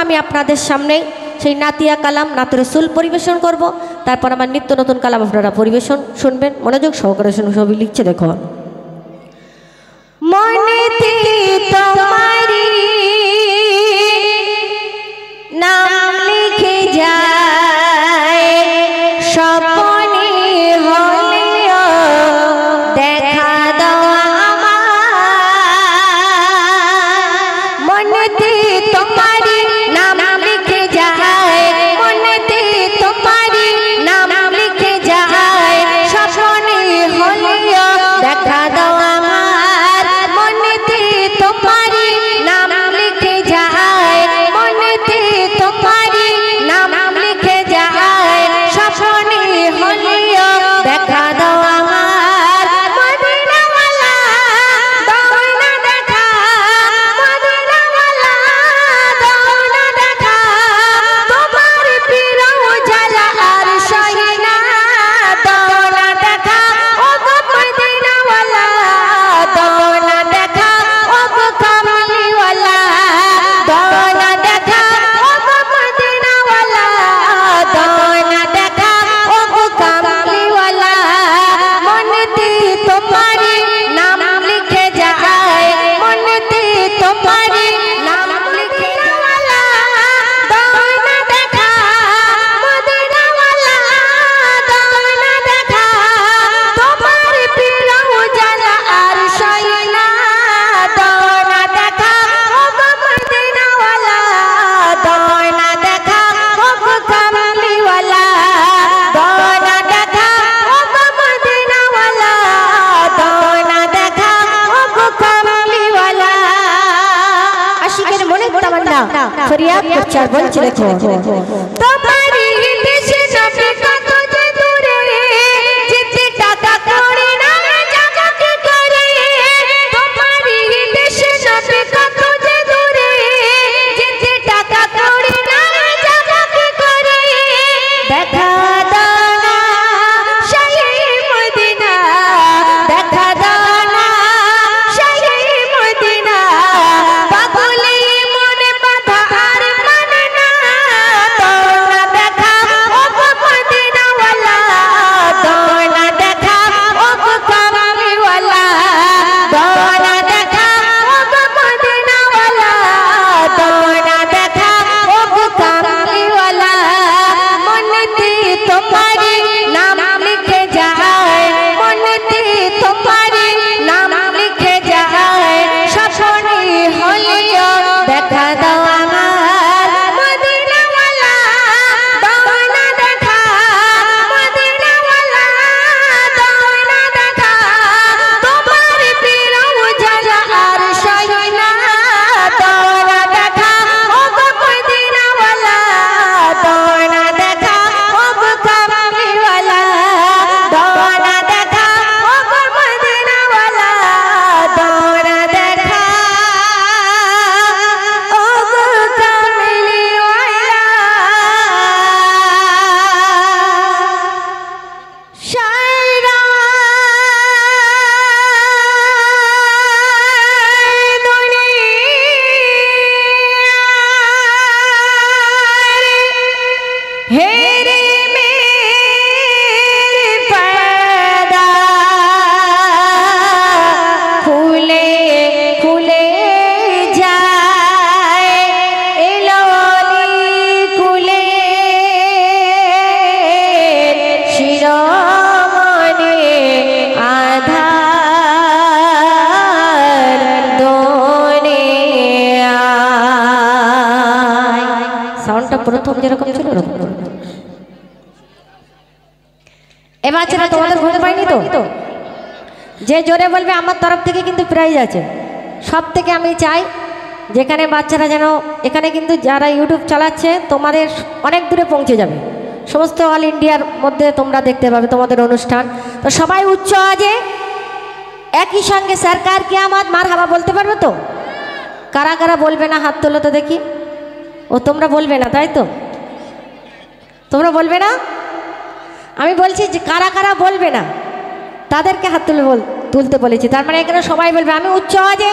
আমি আপনাদের সামনে সেই নাতিয়া কালাম নাত রসুল পরিবেশন করব। তারপর আমার নিত্য নতুন কালাম আপনারা পরিবেশন শুনবেন। মনোযোগ সহকারে শুনুন। সবই লিখছে দেখো। মনেতে তোমারি নাম লিখে যায়, স্বপ্নে হলেও দেখা দাও আমার। মনেতে তোমারি নাম লিখে যায়, মনেতে তোমারি নাম লিখে যায়, স্বপ্নে হলেও দেখা দাও আমার। মনেতে তোমারি নাম লিখে যায়, মনেতে তোমারি নাম লিখে যায়, স্বপ্নে হলেও দেখা দাও আমার। মদিনাওয়ালা দাও না দেখা, মদিনাওয়ালা দাও না দেখা, তোমার প্রিয় উজালা আর সহে না, দাও না দেখা ও গো মদিনাওয়ালা, দাও না দেখা ও গো কামলিওয়ালা, দাও না দেখা ও গো মদিনাওয়ালা, দাও না দেখা ও গো কামলিওয়ালা। মনেতে তোমারি নাম লিখে যায়, মনেতে তোমারি নাম লিখে যায়, দাও না দেখা মদিনাওয়ালা, দাও না দেখা, তোমার প্রিয় উজালা আর সহে না, দাও না দেখা ও গো মদিনাওয়ালা, দাও না দেখা ও গো কামলিওয়ালা, দাও না দেখা ও গো মদিনাওয়ালা, দাও না দেখা ও গো কামলিওয়ালা। আশিকের মনের তামান্না ফরিয়াদ করছে আর বলছে দেখো। তোমারি দেশে যাবে কত যে দূরে, যেতে টাকা করে না যাবে কি করে। তোমারি দেশে যাবে কত যে দূরে, যেতে টাকা করে না যাবে কি করে। দেখা দাও না শাহে মদিনা, দেখা দাও না শাহে মদিনা, পাগলে মনে বাধা আর মানে না, দাও না দেখা ও গো মদিনাওয়ালা, দাও না দেখা ও গো কামলিওয়ালা, দাও না দেখা ও গো মদিনাওয়ালা, দাও না দেখা ও গো কামলিওয়ালা। মনেতে তোমারি নাম লিখে যায়, মনেতে তোমারি নাম লিখে যায়, স্বপ্নে হলেও দেখা দাও আমার। মদিনাওয়ালা দাও না দেখা, মদিনাওয়ালা দাও না দেখা, তোমার প্রিয় উজালা আর সহে না, দাও না দেখা ও গো মদিনাওয়ালা, দাও না দেখা ও গো কামলিওয়ালা, দাও না দেখা ও গো মদিনাওয়ালা, দাও না দেখা ও গো কামলিওয়ালা। শায়রা হেরে মেরে পর্দা খুলে খুলে যায়, এলোনি কুলে শিরোমণি আধার দুনিয়ায়। সাউন্ডটা প্রথম যেরকম ছিল ওরকম। এ বাচ্চারা তোমাদের ঘুম পায়নি তো? যে জোরে বলবে আমার তরফ থেকে কিন্তু প্রাইজ আছে। সব থেকে আমি চাই যেখানে বাচ্চারা যেন, এখানে কিন্তু যারা ইউটিউব চালাচ্ছে তোমাদের অনেক দূরে পৌঁছে যাবে, সমস্ত অল ইন্ডিয়ার মধ্যে তোমরা দেখতে পাবে তোমাদের অনুষ্ঠান। তো সবাই উচ্চ আওয়াজে একই সঙ্গে সরকার কিয়ামত মারহাবা বলতে পারবে তো? কারা কারা বলবে না হাত তোলো তো দেখি। ও তোমরা বলবে না তাই তো? তোমরা বলবে না? আমি বলছি যে কারা কারা বলবে না তাদেরকে হাত তুলতে বলেছি। তার মানে এখানে সবাই বলবে। আমি উচ্চ আওয়াজে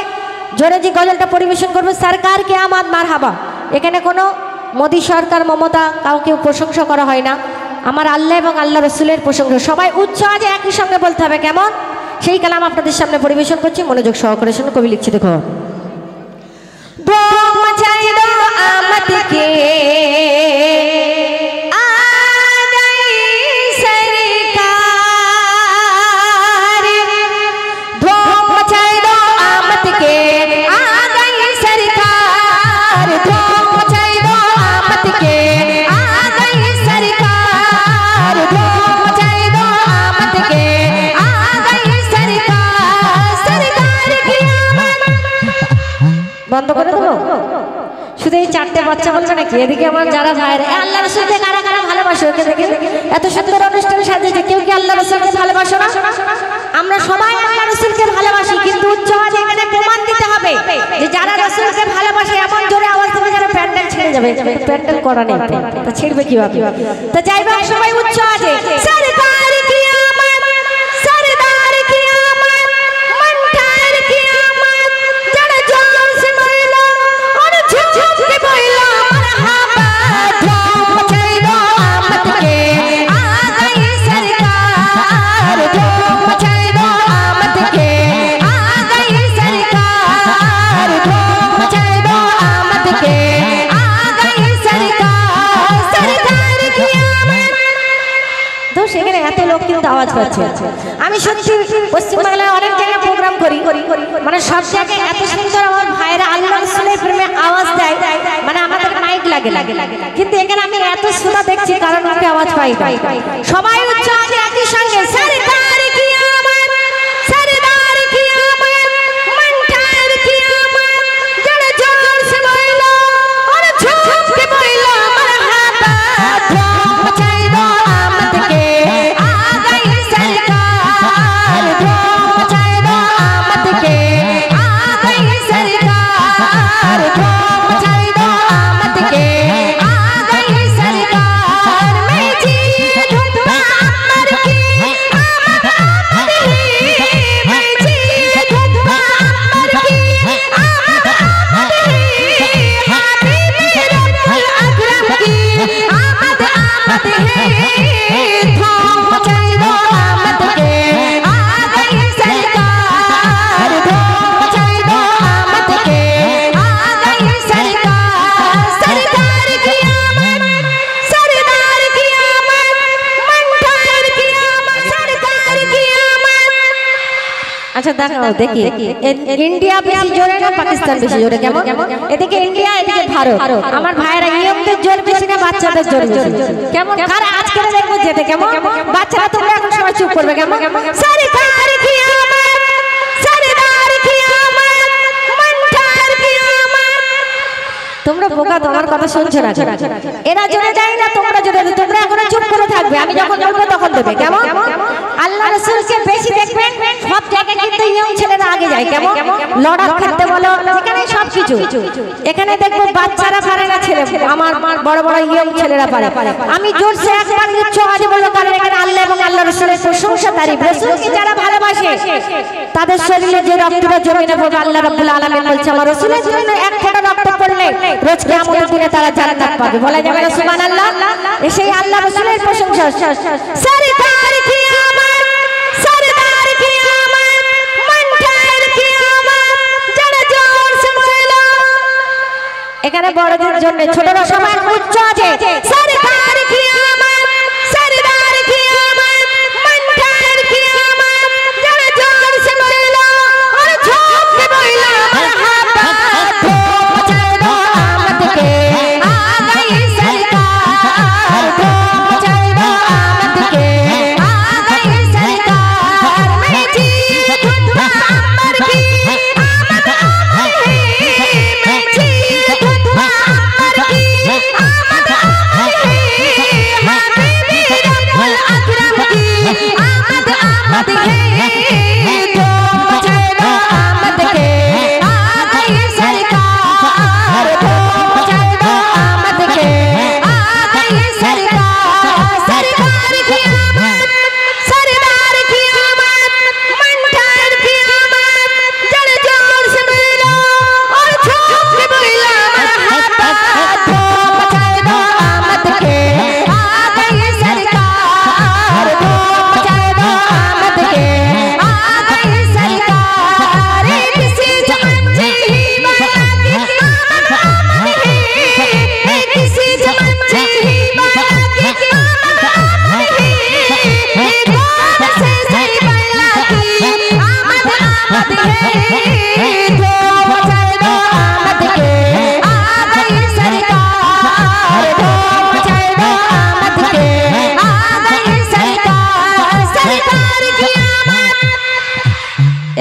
জোরে যে গজলটা পরিবেশন করবো, সরকার কিয়ামত মারহাবা, এখানে কোনো মোদী সরকার মমতা কাউকে প্রশংসা করা হয় না, আমার আল্লাহ এবং আল্লাহ রসুলের প্রশংসা। সবাই উচ্চ আজে একই সঙ্গে বলতে হবে, কেমন? সেই কালাম আপনাদের সামনে পরিবেশন করছি, মনোযোগ সহকারে শুনুন। কবি লিখছে, দেখো। বন্ধ করে দেবো? শুধু এই চারটে বাচ্চা বলবে নাকি? এদিকে আমার যারা ভাইরা আল্লাহ রসুলকে কারা কারা ভালোবাসে, ওকে দেখে এত সুন্দর অনুষ্ঠান সাজিয়েছে, কেউ কি আল্লাহ রসুলকে ভালোবাসো না? আমরা সবাই আল্লাহ রসুলকে ভালোবাসি, কিন্তু উচ্চ আওয়াজে এখানে প্রমাণ দিতে হবে যে যারা রসুলকে ভালোবাসে এমন জোরে আওয়াজ দেবে যারা প্যান্ডেল ছেড়ে যাবে। প্যান্ডেল করা নেই, তা ছেড়বে কিভাবে? তো যাই হোক, সবাই উচ্চ আওয়াজে সরকার কি আমার, সরদার কি আমার, মন্টার কি আমার, যারা জোর সে বললো আর ঝুঁক के बोला मरहबा, धूम मचाई दो आमद के आ गई सरकार, धूम मचाई दो आमद के आ गई सरकार, धूम मचाई दो आमद के आ गई सरकार, सरकार की आमद। तो সেখানে এত লোক কিন্তু আওয়াজ পাচ্ছে। আমি সত্যি পশ্চিমবাংলায় অনেক জায়গায় প্রোগ্রাম করি, মানে সব জায়গায় এত সুন্দর আমার ভাইরা আল্লাহ রাসূলের প্রেমে আওয়াজ দেয়, মানে আমাদের মাইক লাগে, কিন্তু এখানে আমি এত শ্রোতা দেখছি কারণ ওকে আওয়াজ পাই। সবাই উচ্চ আওয়াজে একই সঙ্গে সরকার কি আমার, সরদার কি আমার, মন্টার কি আমার, যারা জোর সে বললো আর ঝুঁক के बोला मरहबा, धूम मचाई दो आमद के आ गई सरकार, धूम मचाई दो आमद के आ गई सरकार, धूम मचाई दो आमद के आ गई सरकार। मैं जी धुंधुआ अमर की आमद आमद ही, मैं जी धुंधुआ अमर की आमद आमद ही, हबीबी रब्बुल अकरम की आमद आमद ही, धूम मचाई दो आमद के आ गई सरकार, धूम मचाई दो आमद के आ गई सरकार, सरदार की आमद, सरदार की आमद, मंठार की आमद, सरदार की आमद। আচ্ছা দেখাও দেখি, ইন্ডিয়া বেশি জোরে না পাকিস্তান বেশি জোরে? কেমন? এদিকে ইন্ডিয়া, এদিকে ভারত। আমার ভাইরা ইয়ংদের জোর বেশি না বাচ্চাদের জোর বেশি? কেমন? কার আজকে দেখবো যেতে, কেমন? বাচ্চারা তোমরা এখন সবাই চুপ করবে, কেমন? সরকার কি আমার, সরদার কি আমার, মন্টার কি আমার। তোমরা বোকা, তোমার কথা শুনছো না। এরা জোরে যায় না, তোমরা জোরে, তোমরা এখন চুপ করে থাকবে, আমি যখন বলবো তখন দেবে, কেমন? আল্লাহ রাসূলকে বেশি দেখবেন সব জায়গায় কিন্তু ইয়ং ছেলেরা আগে যায়, কেমন? লড়াক খেলতে বলো, এখানে সব কিছু। এখানে দেখবো বাচ্চারা পারে না, ছেলে আমার বড় বড় ইয়ং ছেলেরা পারে। আমি জোরসে একবার উচ্চ আওয়াজে বলবো, কারণ এখানে আল্লাহ এবং আল্লাহ রাসূলের প্রশংসা তারিফ। রাসূলকে যারা ভালোবাসে তাদের শরীরে যে রক্তটা জমে পড়বে, আল্লাহ রাব্বুল আলামিন বলছে আমার রাসূলের জন্য এক ফোঁটা রক্ত পড়লে রোজ কিয়ামতের দিনে তারা জান্নাত পাবে। বলা যাবে না সুবহানাল্লাহ? সেই আল্লাহ রাসূলের প্রশংসা। সরকার কি আমার, সরদার কি আমার, মন্টার কি আমার, যারা জোর সে বললো। এখানে বড়দের জন্য ছোটরা সবাই উচ্চ আছে, সরকার কি আমার, সরদার কি আমার, মন্টার কি আমার, যারা জোর সে বললো আর ঝুঁক के बोला मरहबा, धूम मचाई दो आमद के आ गई सरकार, धूम मचाई दो आमद के आ गई सरकार। मैं जी धुंधुआ अमर की आमद आमद ही, मैं जी धुंधुआ अमर की आमद आमद ही,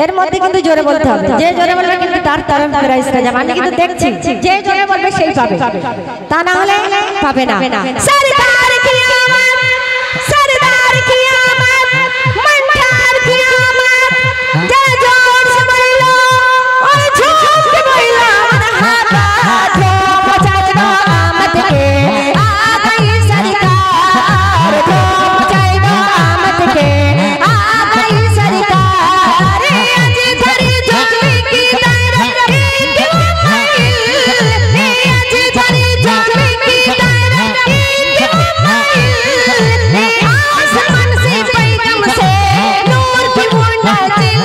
এর মধ্যে কিন্তু জোরে বলতে হবে, যে জোরে বলবে কিন্তু তার তরফ প্রাইজটা যাবে। আমি কিন্তু দেখছি যে জোরে বলবে সেই পাবে, তা না হলে পাবে না। সরদার কি আমত, সরদার কি আমত, মনঠার কি আমত, যা জোর সে বললো और झूठ के बोला हाथा हाथों मचाए दो आमद के आ गई सरकार, तो मचाए दो आमद के आ गई सरकार। आज धरी झोली की तारत की उम्मीद, आज धरी झोली की तारत की उम्मीद, आसमान से पैगम से नूर की बूंदा दिल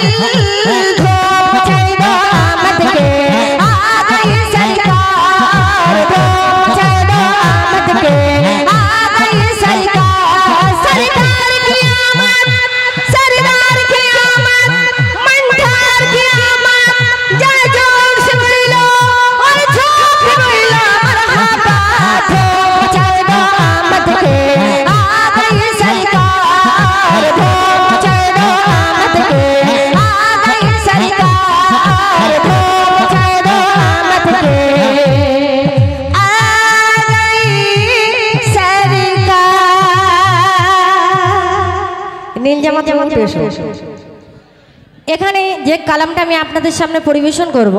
এখানে যে কালামটা আমি আপনাদের সামনে পরিবেশন করব,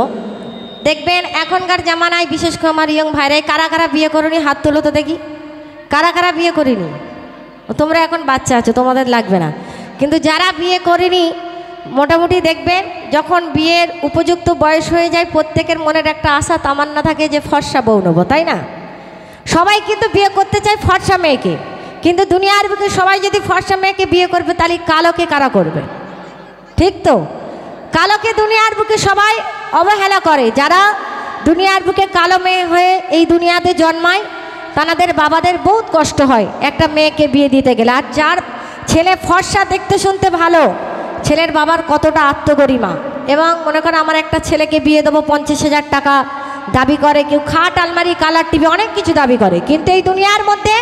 দেখবেন এখনকার জামানায় বিশেষ করে আমার ইয়ং ভাইরাই কারা কারা বিয়ে করনি হাত তোলো তো দেখি। কারা কারা বিয়ে করিনি? তোমরা এখন বাচ্চা আছো, তোমাদের লাগবে না, কিন্তু যারা বিয়ে করেনি মোটামুটি দেখবেন যখন বিয়ের উপযুক্ত বয়স হয়ে যায় প্রত্যেকের মনের একটা আশা তামান্না থাকে যে ফর্সা বউ নেবো, তাই না? সবাই কিন্তু বিয়ে করতে চায় ফর্সা মেয়েকে, কিন্তু দুনিয়ার বুকে সবাই যদি ফর্সা মেয়েকে বিয়ে করবে তাহলে কালোকে কারা করবে? ঠিক তো? কালোকে দুনিয়ার বুকে সবাই অবহেলা করে। যারা দুনিয়ার বুকে কালো মেয়ে হয়ে এই দুনিয়াতে জন্মায় তাদের বাবাদের বহুত কষ্ট হয় একটা মেয়েকে বিয়ে দিতে গেলে। আর যার ছেলে ফর্সা দেখতে শুনতে ভালো, ছেলের বাবার কতটা আত্মগরিমা। এবং মনে করেন আমার একটা ছেলেকে বিয়ে দেবো 50,000 টাকা দাবি করে, কেউ খাট আলমারি কালার টিভি অনেক কিছু দাবি করে, কিন্তু এই দুনিয়ার মধ্যে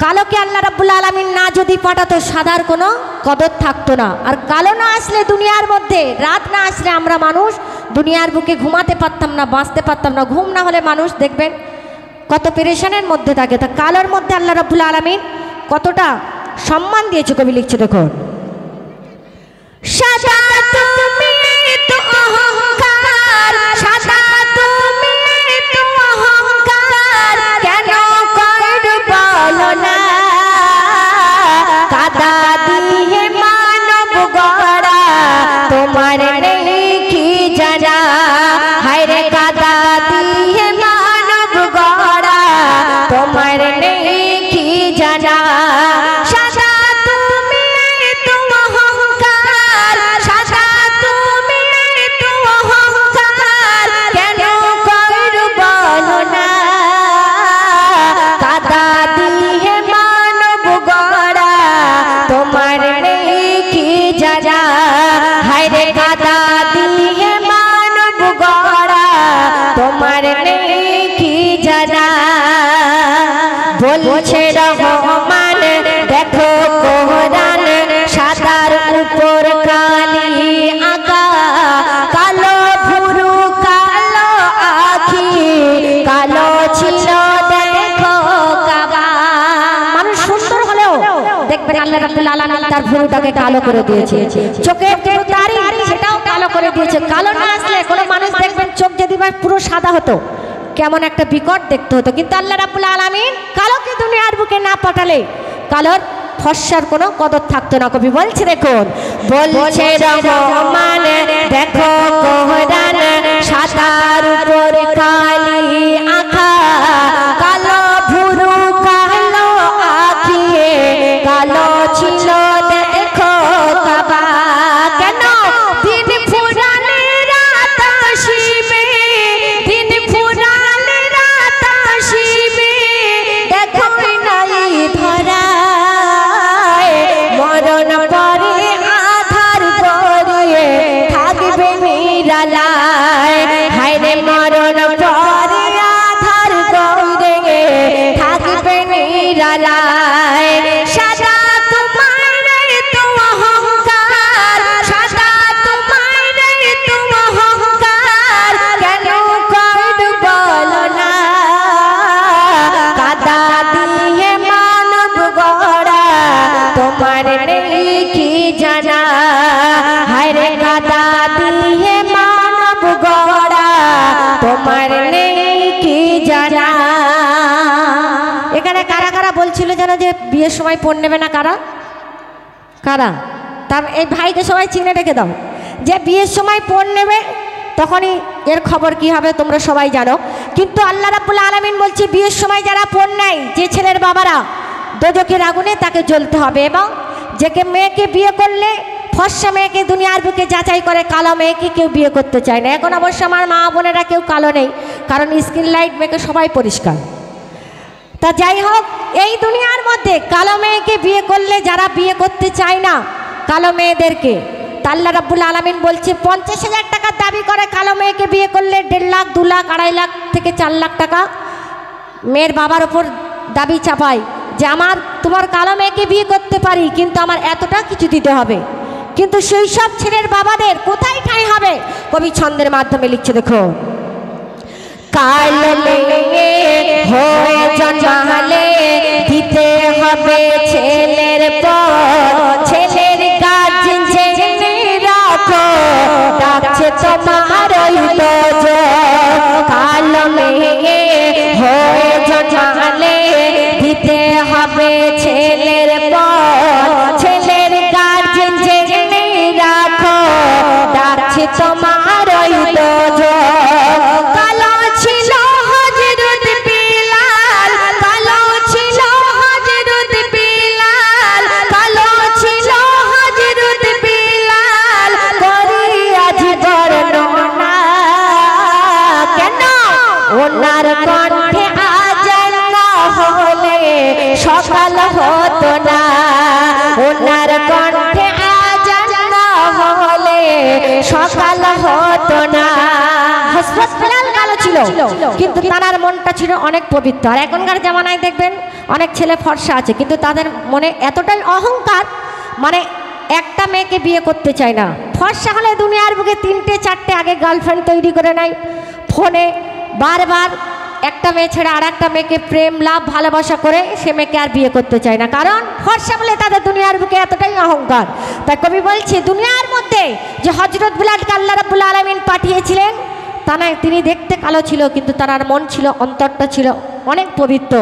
কালোকে আল্লাহ রাব্বুল আলামিন না যদি পাঠাতো সাদার কোনো কদর থাকতো না। আর কালো না আসলে দুনিয়ার মধ্যে, রাত না আসলে আমরা মানুষ দুনিয়ার বুকে ঘুমাতে পারতাম না, বাঁচতে পারতাম না। ঘুম না হলে মানুষ দেখবেন কত পেরেশানের মধ্যে থাকে। তা কালোর মধ্যে আল্লাহ রাব্বুল আলামিন কতটা সম্মান দিয়েছে, কবি লিখছে দেখুন। সাদা তুমি তো অহংকার, সাদা তুমি তো অহংকার, কেন কর বলো না, কাদা দিয়ে মানব গড়া তোমার নেই কি জানা, হায় রে কাদা দিয়ে মানব গড়া তোমার নেই কি জানা। বলছে রহমান দেখো কোরআন সাদার উপর কালি আঁকা, কালো ভুরু কালো আখি কালো ছিল দেখো কাবা। মানুষ সুন্দর হলেও দেখবেন আল্লাহ রাব্বুল আলামিন তার ভুরুটাকে কালো করে দিয়েছে, চোখের দাড়ি সেটাও কালো করে দিয়েছে। কালো না আসলে কোনো মানুষ দেখবেন চোখ যদি পুরো সাদা হতো কেমন একটা বিকট দেখতে হতো, কিন্তু আল্লাহ রাব্বুল আলামিন কালোকে দুনিয়ার বুকে না পাঠালে কালোর ফর্সার কোনো কদর থাকতো না। কবি বলছে দেখুন, বলছে রহমান দেখো কোরআন সাদার উপর কালি আঁকা, কালো ভুরু কালো আখি কালো ছিল দেখো কাবা। কেন দিন ফুরালে রাত আসিবে, দিন ফুরালে রাত আসিবে, দেখো নাই ধরায় মরণ পরে আধার গড়িয়ে থাকবে নিরালায়, হায় রে মরণ পরে কারা কারা বলছিল যেন যে বিয়ের সময় পণ নেবে না, কারা কারা? তার এই ভাইকে সবাই চিনে রেখে দাও, যে বিয়ের সময় পণ নেবে তখনই এর খবর কি হবে তোমরা সবাই জানো। কিন্তু আল্লাহ রাব্বুল আলামিন বলছে বিয়ের সময় যারা পণ নেয়, যে ছেলের বাবারা, দোজখের আগুনে তাকে জ্বলতে হবে। এবং যে মেয়েকে বিয়ে করলে ফর্সা মেয়েকে দুনিয়ার বুকে যাচাই করে, কালো মেয়েকে কেউ বিয়ে করতে চায় না। এখন অবশ্য আমার মা বোনেরা কেউ কালো নেই, কারণ স্কিন লাইট মেয়েকে সবাই পরিষ্কার। তা যাই হোক, এই দুনিয়ার মধ্যে কালো মেয়েকে বিয়ে করলে যারা বিয়ে করতে চায় না কালো মেয়েদেরকে, তা আল্লাহ রাব্বুল আলামিন বলছে 50,000 টাকা দাবি করে কালো মেয়েকে বিয়ে করলে 1.5 লাখ 2 লাখ 2.5 লাখ থেকে 4 লাখ টাকা মেয়ের বাবার ওপর দাবি চাপায় যে আমার তোমার কালো মেয়েকে বিয়ে করতে পারি, কিন্তু আমার এতটা কিছু দিতে হবে। কিন্তু সেই সব ছেলের বাবাদের কোথায় ঠাঁই হবে? কবি ছন্দের মাধ্যমে লিখছে, দেখো, কালো মেয়ে হয়ে জন্মালে দিতে হবে ছেলের পর, ছেলের গার্জেন জেনে রাখো ডাকছে তোমার ওই দোজো। কালো মেয়ে হয়ে জন্মালে দিতে হবে ছেলের পর, ছেলের গার্জেন জেনে রাখো ডাকছে তোমার ওই দোজো। ওনার কণ্ঠে আজান না হলে সকাল হতো না, ওনার কণ্ঠে আজান না হলে সকাল হতো না। হযরত বিলাল কালো ছিল, কিন্তু তার মনটা ছিল অনেক পবিত্র। আর এখনকার জামানায় দেখবেন অনেক ছেলে ফর্সা আছে, কিন্তু তাদের মনে এতটাই অহংকার, মানে একটা মেয়েকে বিয়ে করতে চায় না। ফর্সা হলে দুনিয়ার বুকে 3টে 4টে আগে গার্লফ্রেন্ড তৈরি করে নেয়, ফোনে বারবার একটা মেয়ে ছেড়ে আর একটা মেয়েকে প্রেম লাভ ভালোবাসা করে সে মেয়েকে আর বিয়ে করতে চায় না, কারণ ফর্সা বলে তাদের দুনিয়ার বুকে এতটাই অহংকার। তাই কবি বলছে দুনিয়ার মধ্যে যে হযরত বিলালকে আল্লাহ রাব্বুল আলামিন পাঠিয়েছিলেন, তা নয় তিনি দেখতে কালো ছিল, কিন্তু তার মন ছিল, অন্তরটা ছিল অনেক পবিত্র।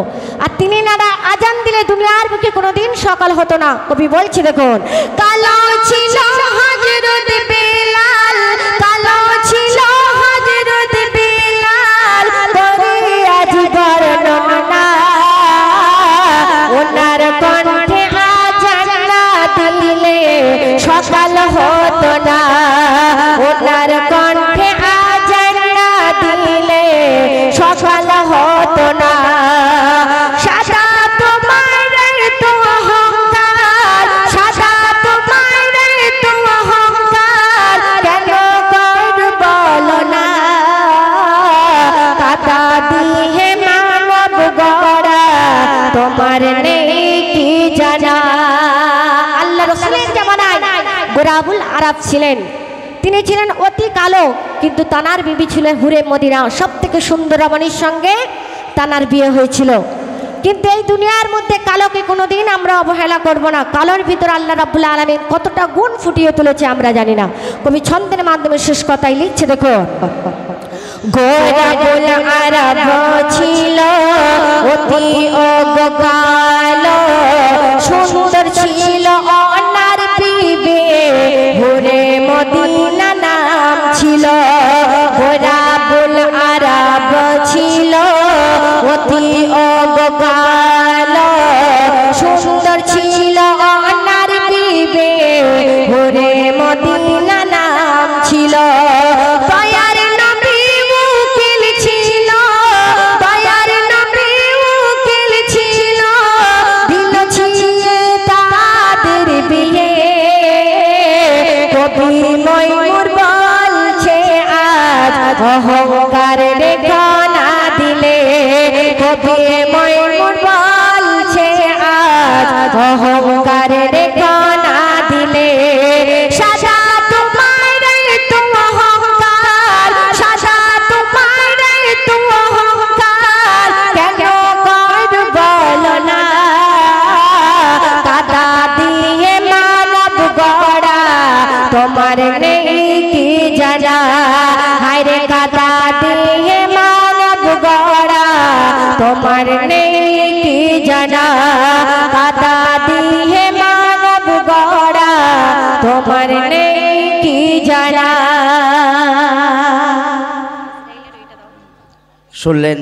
আর তিনি নারা আজান দিলে দুনিয়ার বুকে কোনোদিন সকাল হতো না। কবি বলছে, দেখুন, কালো ছিল হযরত বিলাল, কালো ছিল হযরত বিলাল, করি আজ বর্ণনা ওনার কণ্ঠে আজান না দিলে সকাল হতো না, ওনার কণ্ঠে আজান না দিলে সকাল হতো না। সাদা তোমার তো অহংকার, সাদা তোমার তো অহংকার, কেন কর বলো না, কাদা দিয়ে মানব গড়া তোমার নেই কি জানা। আল্লাহ রাসূলের জামানায় গোরাবুল আরব ছিলেন, তিনি ছিলেন অতি কালো, কিন্তু তানার বিবি ছিল হুরে মদিনা, সব থেকে সুন্দর রমণীর সঙ্গে তানার বিয়ে হয়েছিল। কিন্তু এই দুনিয়ার মধ্যে কালোকে কোনোদিন আমরা অবহেলা করব না। কালোর ভিতর আল্লাহ রাব্বুল আলামিন কতটা গুণ ফুটিয়ে তুলেছে আমরা জানি না। কবি ছন্দের মাধ্যমে শেষ কথাই লিখছে, দেখো, গোরাবুল আরব ছিল অতি কালো, সুন্দর ছিল অনার বিবি হুরে মদিনা নাম ছিল। গোরাবুল আরব ছিল অতি কালো, সুন্দর ছিল অনার বিবি হুরে মদিনা নাম ছিল। দয়ার নবী উকিল ছিল, দয়ার নবী উকিল ছিল, দিল ছিয়ে তাদের বিয়ে। কবি ময়ূর বলছে আজ অহংকার রেখো না দিলে, কবি ময়ূর বলছে আজ অহংকার রেখো না দিলে। সাদা তোমার তো অহংকার, সাদা তোমার তো অহংকার, কেন কর বলো না, কাদা দিয়ে মানব গড়া তোমার নেই কি জানা। হায়রে কাদা দিয়ে মানব গড়া তোমার তোমার নেই কি জানা কাদা দিয়ে মানব গড়া তোমার নেই কি জানা। শুনলেন।